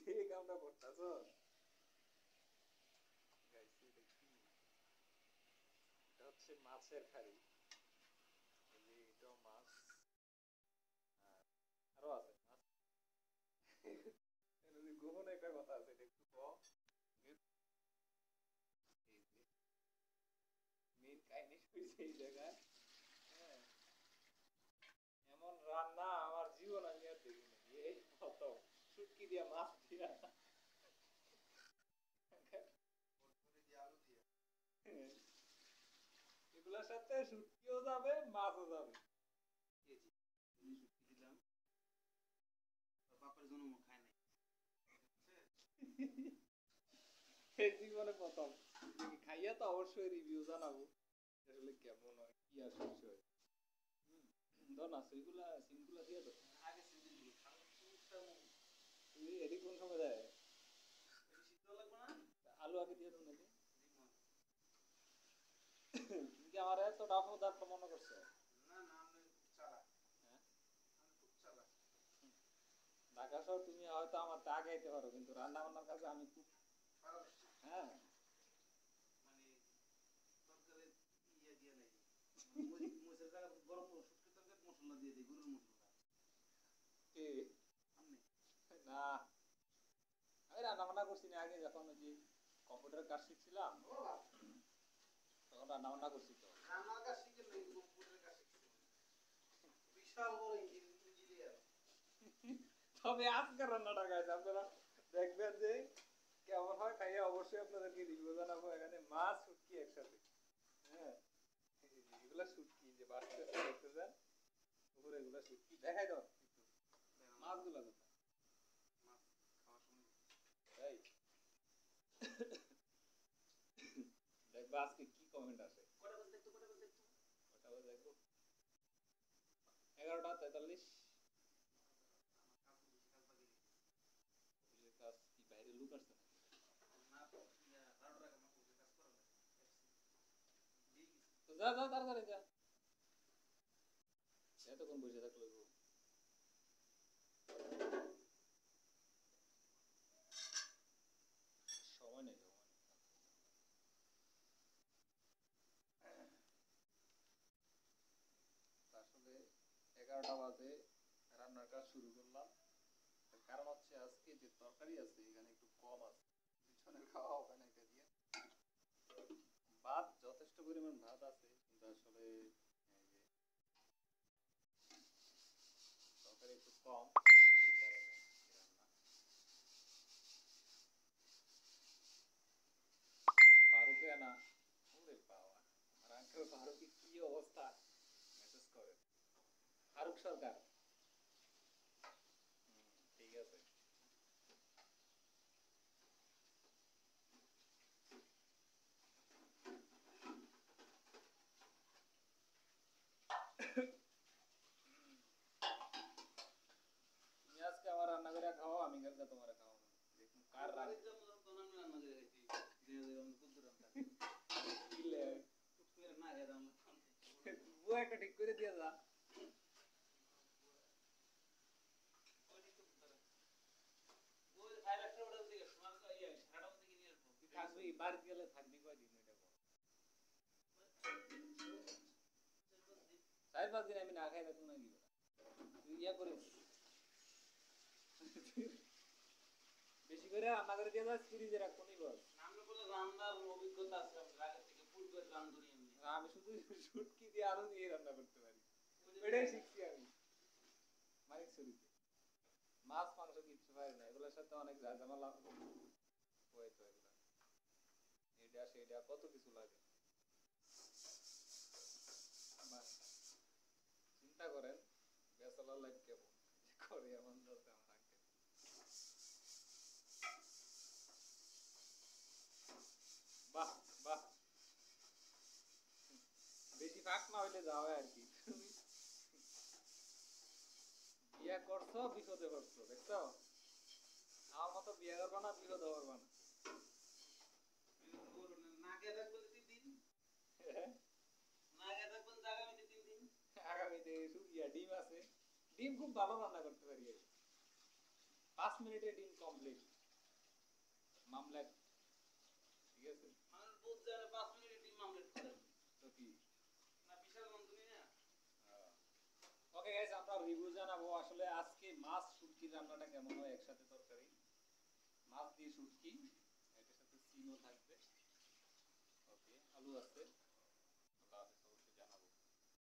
যে কামটা করতেছো গাইস, এটা কি? এটা হচ্ছে মাছের খাড়ি। এই যে এটাও মাছ, আর আরো আছে মাছ। এর মধ্যে গোপন একটা কথা আছে, এটা একটু কম। এই যে মেন কাহিনী হয়েছে এই জায়গায়। হ্যাঁ, এমন রান্না আমার জীবন আমি আর দেখিনি। এই প্রথম শুটকি দিয়া মাছ দিয়া। এগুলোর সাথে শুটকিও যাবে, মাছও যাবে। এই জীবনে প্রথম খাইয়া তো অবশ্যই রিভিউ জানাবো আসলে কেমন হয়, কি আর বিষয়। ধর না সেইগুলা সিমগুলা দিয়ে তো তুই এডি কোন সময় দেয়? আলু আগে দিয়ে দাও নাকি? তুমি কি আমার এত ডাফ দাঁত মনে করছো? হ্যাঁ, ঢাকা শহর তুমি হয়তো আমার তা গাইতে পারো, কিন্তু রান্না বান্নার কাছে আমি খুব। হ্যাঁ, কি না, আমি রান্না বান্না করছি না আগে, যখন ওই যে কম্পিউটারের কাজ শিখছিলাম তখন রান্না বান্না করছি তো। তবে আজকের রান্নাটা গাইছে আপনারা দেখবেন যে কেমন হয়, খাইয়ে অবশ্যই আপনাদেরকে রিভিউ জানাবো। এখানে মাছ শুটকি একসাথে। হ্যাঁ, এগুলা শুটকি যে বাড়তে দেখতেছেন উপরে, এগুলা শুটকি দেখাই দাও একটু মাছগুলা কোথায়। তাই দেখবা আজকে কি কমেন্ট আসে। ওটা দেখবো 11:43। কাজ কি বাইরে লুক আসছে না? তো যা যা তাড়াতাড়ি যা, এতক্ষণ বসে থাকলে হইবো? সময় নেই, সময় নেই। আসলে 11টা বাজে রান্নার কাজ শুরু করলাম। তার কারণ হচ্ছে আজকে যে তরকারি আছে এখানে একটু কম আছে, পিছনের খাওয়া হবে না এটা দিয়ে। ভাত যথেষ্ট পরিমাণ ভাত আছে, কিন্তু আসলে এই যে তরকারি একটু কম, এই কারণে রান্না। ফারুকে আনা, ওরে বাবা, আমার আঙ্কেল ফারুকের কি অবস্থা, মেসেজ করে ফারুক সরকার। ঠিক আছে। তুমি আজকে আমার রান্না করে খাও, আমি কালকে তোমার খাওয়াবো, দেখুন কার রান্না কিলে। বউ একটা ঠিক করে দিয়ে যা। তুই থাকবি বাড়িতে গেলে থাকবি কয়দিন এটা বল? 4-5 দিন আমি না খাই থাকবো নাকি? তুই ইয়া করিস, বেশি করে রান্না করে দিয়ে যাস, ফ্রিজে রাখবো নি বল। আমি শুধু শুটকি দিয়ে আলু দিয়ে রান্না করতে পারি, এটাই শিখছি আমি মানিক ছড়িতে। মাছ মাংস কিচ্ছু পারি না, এগুলোর সাথে অনেক ঝামেলা হয়তো, এগুলা এটা সেটা কত কিছু লাগে। আমার চিন্তা করেন ব্যাচেলর লাইফ কেমন করে এমন চলছে আমার আঙ্কেল। বাহ বাহ, বেশি ফাঁক না হইলে যাওয়া আর কি। তুমি বিয়ে করছো বিপদে পড়ছো, দেখছো? আমার মতো বিয়ে করবা না, বিপদে পড়বা না। হ্যাঁ? আগামীতে ইয়া ডিম আছে, ডিম খুব ভালো রান্না করতে পারি আমি। 5 মিনিটে ডিল কমপ্লিট মামলা, ঠিক আছে মানে বুঝছে 5 মিনিটে ডিম মামলেট করেন তো কি না বিশাল বন্ধুনি না। ওকে গাইস, আমরা রিভিউ জানাবো আসলে আজকে মাছ শুটকি রান্নাটা কেমন হয় একসাথে তরকারি, মাছ দিয়ে শুটকি, এটার সাথে সিমও থাকবে, ওকে আলু আছে।